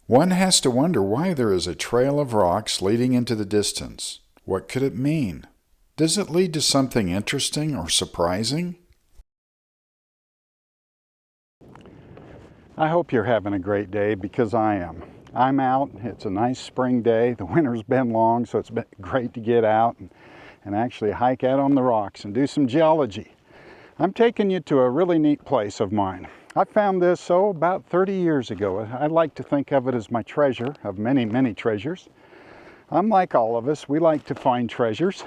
One has to wonder why there is a trail of rocks leading into the distance. What could it mean? Does it lead to something interesting or surprising? I hope you're having a great day, because I am. I'm out. It's a nice spring day. The winter's been long, so it's been great to get out and actually hike out on the rocks and do some geology. I'm taking you to a really neat place of mine. I found this, about 30 years ago. I like to think of it as my treasure of many, many treasures. Unlike all of us, we like to find treasures,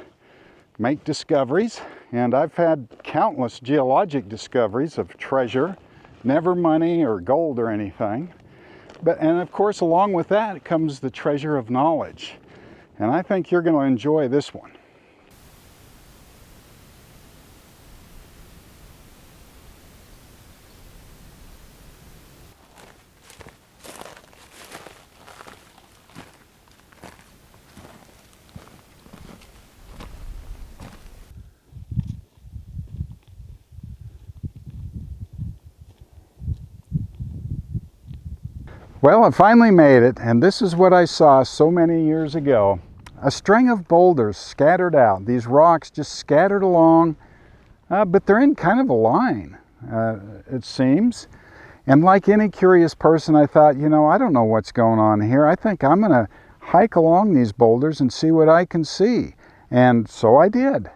make discoveries, and I've had countless geologic discoveries of treasure, never money or gold or anything. And of course, along with that comes the treasure of knowledge. And I think you're going to enjoy this one. Well, I finally made it, and this is what I saw so many years ago. A string of boulders scattered out, these rocks just scattered along, but they're in kind of a line, it seems. And like any curious person, I thought, I don't know what's going on here. I think I'm going to hike along these boulders and see what I can see. And so I did.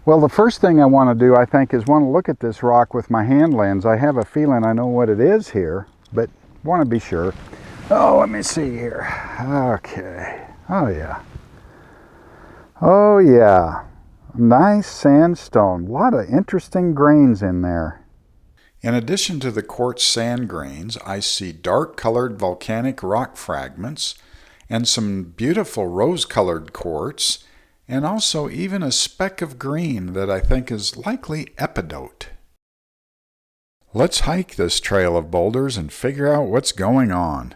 Well, the first thing I want to do, I think, is want to look at this rock with my hand lens. I have a feeling I know what it is here, but want to be sure. Oh, let me see here. Okay. Oh yeah. Oh yeah. Nice sandstone. A lot of interesting grains in there. In addition to the quartz sand grains, I see dark-colored volcanic rock fragments and some beautiful rose-colored quartz, and also even a speck of green that I think is likely epidote. Let's hike this trail of boulders and figure out what's going on.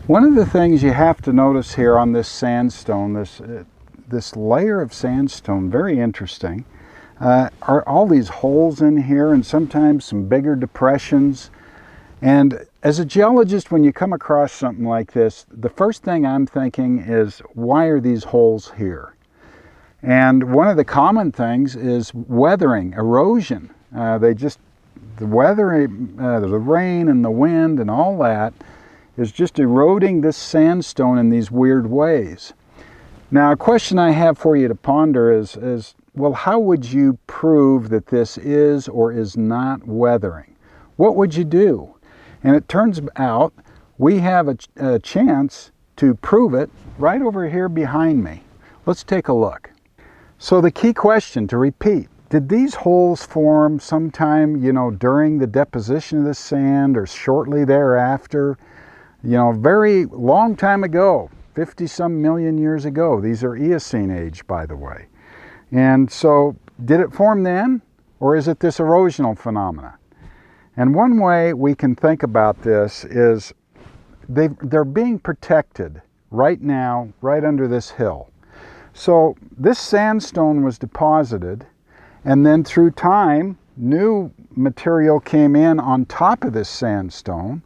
One of the things you have to notice here on this sandstone, this layer of sandstone, very interesting, are all these holes in here and sometimes some bigger depressions. And as a geologist, when you come across something like this, the first thing I'm thinking is, why are these holes here? And one of the common things is weathering, erosion. The weathering, the rain and the wind and all that is just eroding this sandstone in these weird ways. Now, a question I have for you to ponder is, well, how would you prove that this is or is not weathering? What would you do? And it turns out we have a chance to prove it right over here behind me. Let's take a look. So the key question, to repeat, did these holes form sometime, during the deposition of the sand or shortly thereafter? Very long time ago, 50-some million years ago. These are Eocene age, by the way. And so, did it form then, or is it this erosional phenomena? And one way we can think about this is they're being protected right now, right under this hill. So this sandstone was deposited, and then through time, new material came in on top of this sandstone,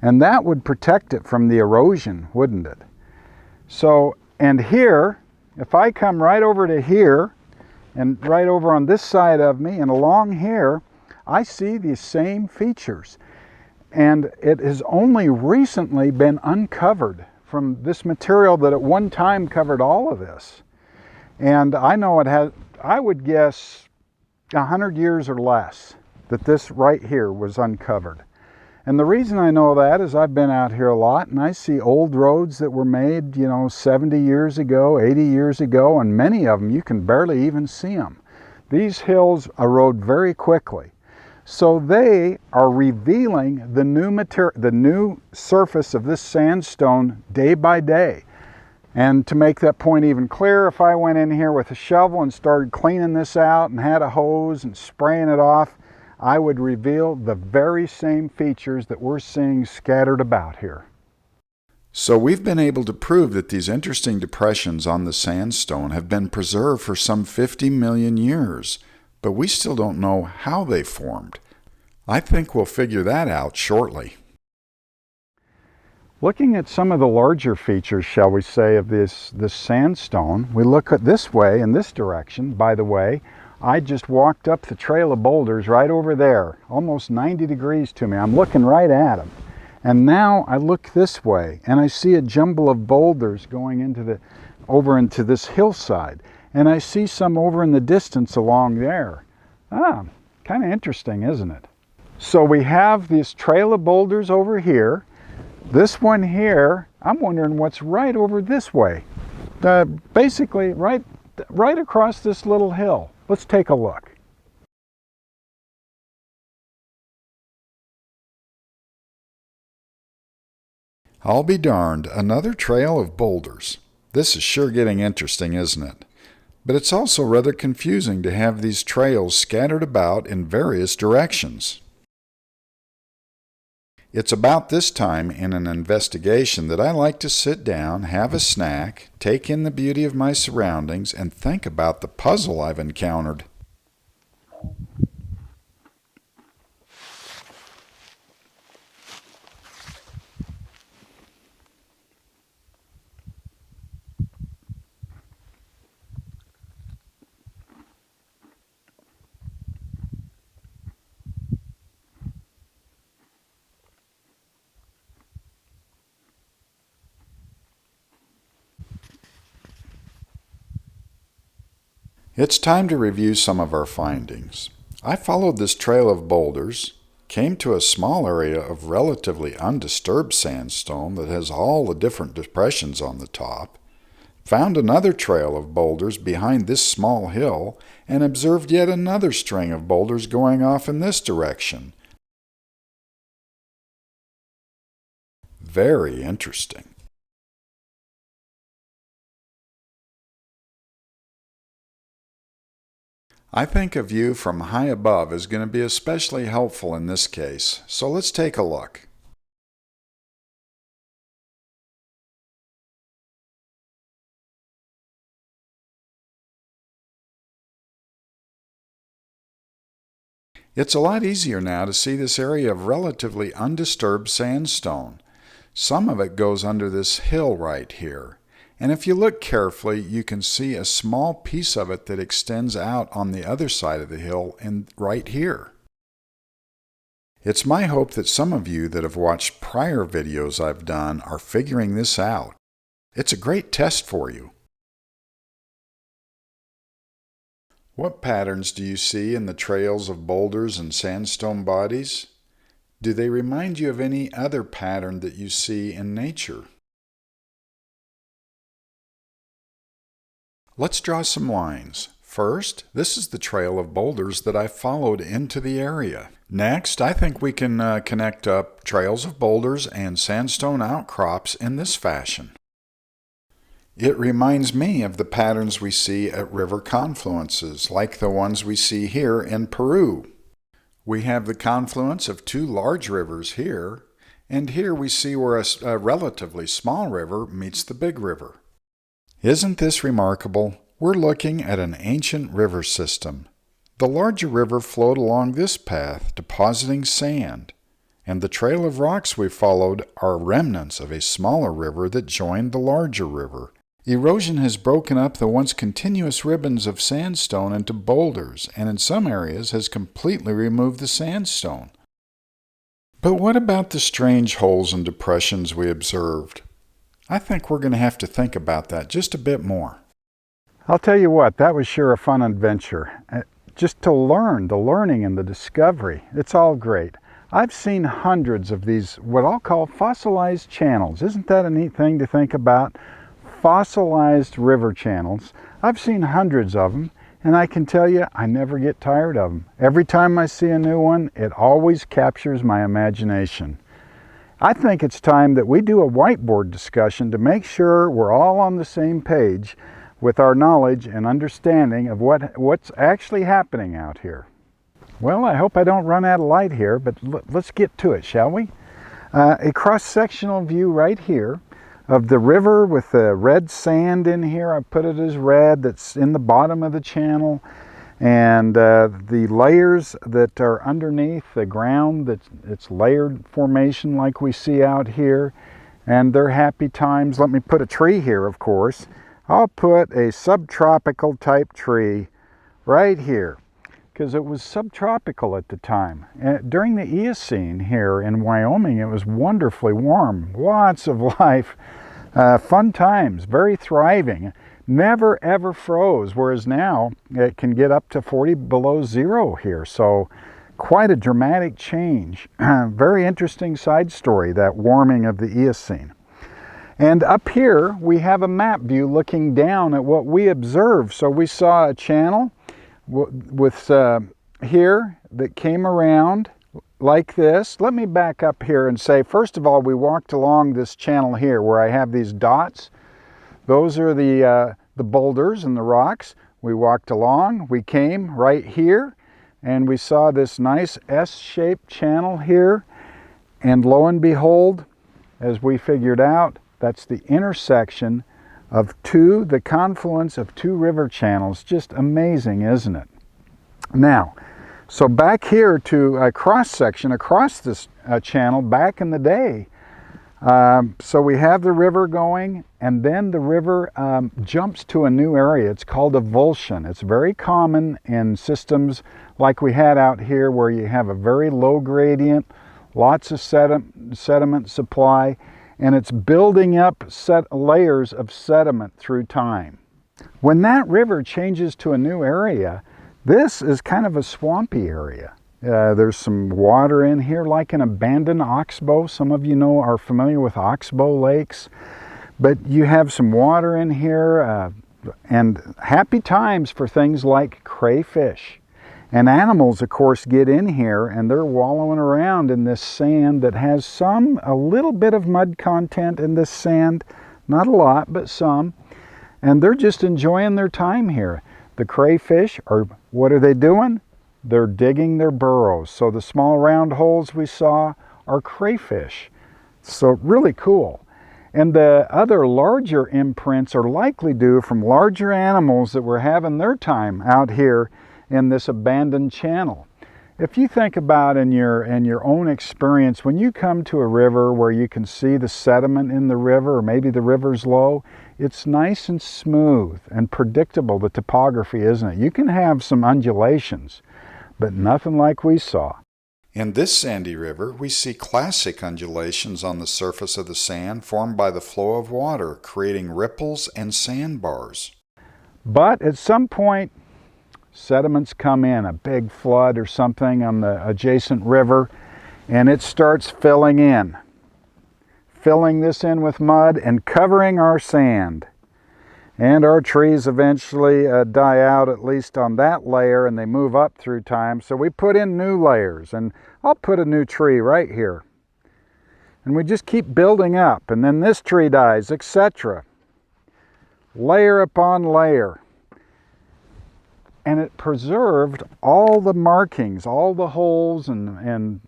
and that would protect it from the erosion, wouldn't it? So, and here, if I come right over to here, and right over on this side of me, and along here, I see these same features. And it has only recently been uncovered from this material that at one time covered all of this. And I know it has, I would guess, 100 years or less that this right here was uncovered. And the reason I know that is I've been out here a lot, and I see old roads that were made, 70 years ago, 80 years ago, and many of them you can barely even see them. These hills erode very quickly. So they are revealing the new surface of this sandstone day by day. And to make that point even clearer, if I went in here with a shovel and started cleaning this out and had a hose and spraying it off, I would reveal the very same features that we're seeing scattered about here. So we've been able to prove that these interesting depressions on the sandstone have been preserved for some 50 million years, but we still don't know how they formed. I think we'll figure that out shortly. Looking at some of the larger features, shall we say, of this sandstone, we look at this way, in this direction. By the way, I just walked up the trail of boulders right over there, almost 90 degrees to me. I'm looking right at them. And now I look this way and I see a jumble of boulders going over into this hillside. And I see some over in the distance along there. Kind of interesting, isn't it? So we have this trail of boulders over here. This one here, I'm wondering what's right over this way. Basically right across this little hill. Let's take a look. I'll be darned, another trail of boulders. This is sure getting interesting, isn't it? But it's also rather confusing to have these trails scattered about in various directions. It's about this time in an investigation that I like to sit down, have a snack, take in the beauty of my surroundings, and think about the puzzle I've encountered. It's time to review some of our findings. I followed this trail of boulders, came to a small area of relatively undisturbed sandstone that has all the different depressions on the top, found another trail of boulders behind this small hill, and observed yet another string of boulders going off in this direction. Very interesting. I think a view from high above is going to be especially helpful in this case, so let's take a look. It's a lot easier now to see this area of relatively undisturbed sandstone. Some of it goes under this hill right here. And if you look carefully, you can see a small piece of it that extends out on the other side of the hill and right here. It's my hope that some of you that have watched prior videos I've done are figuring this out. It's a great test for you. What patterns do you see in the trails of boulders and sandstone bodies? Do they remind you of any other pattern that you see in nature? Let's draw some lines. First, this is the trail of boulders that I followed into the area. Next, I think we can connect up trails of boulders and sandstone outcrops in this fashion. It reminds me of the patterns we see at river confluences, like the ones we see here in Peru. We have the confluence of two large rivers here, and here we see where a relatively small river meets the big river. Isn't this remarkable? We're looking at an ancient river system. The larger river flowed along this path, depositing sand, and the trail of rocks we followed are remnants of a smaller river that joined the larger river. Erosion has broken up the once continuous ribbons of sandstone into boulders, and in some areas has completely removed the sandstone. But what about the strange holes and depressions we observed? I think we're going to have to think about that just a bit more. I'll tell you what, that was sure a fun adventure. Just to learn, the learning and the discovery, it's all great. I've seen hundreds of these, what I'll call fossilized channels. Isn't that a neat thing to think about? Fossilized river channels. I've seen hundreds of them, And I can tell you, I never get tired of them. Every time I see a new one, it always captures my imagination. I think it's time that we do a whiteboard discussion to make sure we're all on the same page with our knowledge and understanding of what's actually happening out here. Well, I hope I don't run out of light here, but let's get to it, shall we? A cross-sectional view right here of the river with the red sand in here. I put it as red, that's in the bottom of the channel. And the layers that are underneath the ground, it's layered formation like we see out here. And they're happy times. Let me put a tree here, of course. I'll put a subtropical type tree right here, because it was subtropical at the time. During the Eocene here in Wyoming, it was wonderfully warm, lots of life, fun times, very thriving. Never ever froze, whereas now it can get up to 40 below zero here. So quite a dramatic change. Very interesting side story, that warming of the Eocene. And up here we have a map view looking down at what we observed. So we saw a channel with here that came around like this. Let me back up here and say, first of all, we walked along this channel here where I have these dots. Those are the boulders and the rocks. We walked along, we came right here, and we saw this nice S-shaped channel here. And lo and behold, as we figured out, that's the intersection of the confluence of two river channels. Just amazing, isn't it? Now, so back here to a cross-section across this channel back in the day. So we have the river going, and then the river jumps to a new area. It's called a avulsion. It's very common in systems like we had out here, where you have a very low gradient, lots of sediment supply, and it's building up layers of sediment through time. When that river changes to a new area, this is kind of a swampy area. There's some water in here, like an abandoned oxbow. Some of you are familiar with oxbow lakes. But you have some water in here, and happy times for things like crayfish. And animals, of course, get in here, and they're wallowing around in this sand that has a little bit of mud content in this sand. Not a lot, but some. And they're just enjoying their time here. The crayfish, what are they doing? They're digging their burrows. So the small round holes we saw are crayfish. So really cool. And the other larger imprints are likely due from larger animals that were having their time out here in this abandoned channel. If you think about in your own experience, when you come to a river where you can see the sediment in the river, or maybe the river's low, it's nice and smooth and predictable, the topography, isn't it? You can have some undulations, but nothing like we saw. In this sandy river, we see classic undulations on the surface of the sand formed by the flow of water, creating ripples and sandbars. But at some point, sediments come in, a big flood or something on the adjacent river, and it starts filling this in with mud and covering our sand. And our trees eventually die out, at least on that layer, and they move up through time. So we put in new layers, and I'll put a new tree right here. And we just keep building up, and then this tree dies, etc. Layer upon layer. And it preserved all the markings, all the holes and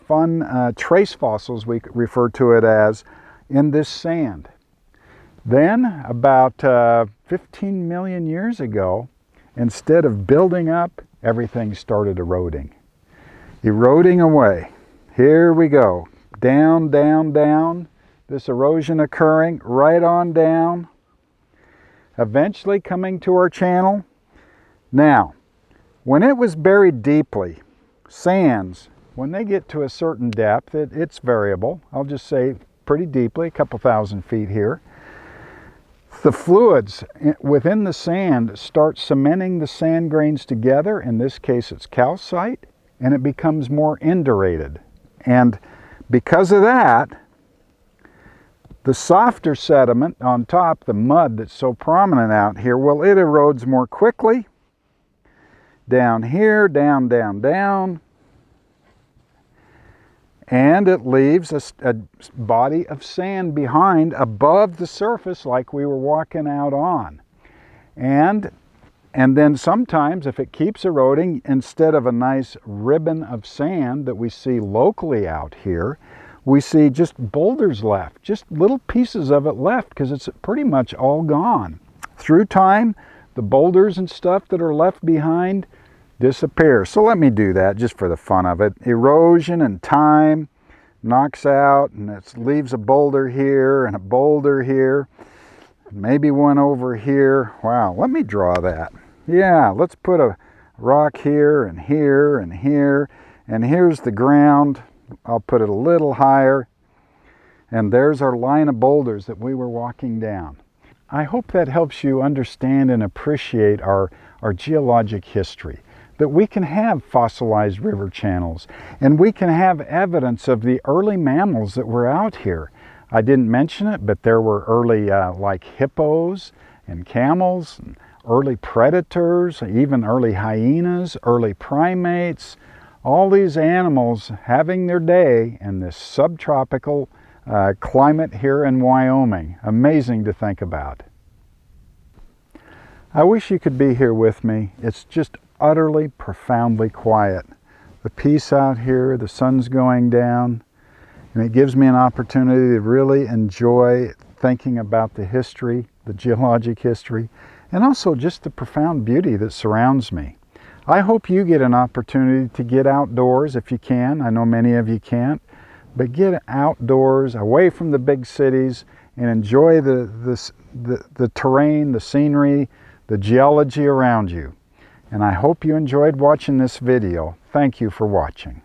fun trace fossils, we refer to it as, in this sand. Then, about 15 million years ago, instead of building up, everything started eroding. Eroding away. Here we go. Down, down, down. This erosion occurring right on down. Eventually coming to our channel. Now, when it was buried deeply, sands, when they get to a certain depth, it's variable. I'll just say pretty deeply, a couple thousand feet here. The fluids within the sand start cementing the sand grains together. In this case, it's calcite, and it becomes more indurated. And because of that, the softer sediment on top, the mud that's so prominent out here, well, it erodes more quickly down here, down, down, down, and it leaves a body of sand behind above the surface like we were walking out on. And then sometimes if it keeps eroding, instead of a nice ribbon of sand that we see locally out here, we see just boulders left, just little pieces of it left because it's pretty much all gone. Through time, the boulders and stuff that are left behind disappear. So let me do that just for the fun of it. Erosion and time knocks out, and it leaves a boulder here and a boulder here, maybe one over here. Wow, let me draw that. Yeah, let's put a rock here and here and here, and here's the ground. I'll put it a little higher, and there's our line of boulders that we were walking down. I hope that helps you understand and appreciate our geologic history, that we can have fossilized river channels, and we can have evidence of the early mammals that were out here. I didn't mention it, but there were early like hippos and camels, and early predators, even early hyenas, early primates, all these animals having their day in this subtropical climate here in Wyoming. Amazing to think about. I wish you could be here with me. It's just utterly, profoundly quiet. The peace out here, the sun's going down, and it gives me an opportunity to really enjoy thinking about the history, the geologic history, and also just the profound beauty that surrounds me. I hope you get an opportunity to get outdoors if you can. I know many of you can't, but get outdoors, away from the big cities, and enjoy the terrain, the scenery, the geology around you. And I hope you enjoyed watching this video. Thank you for watching.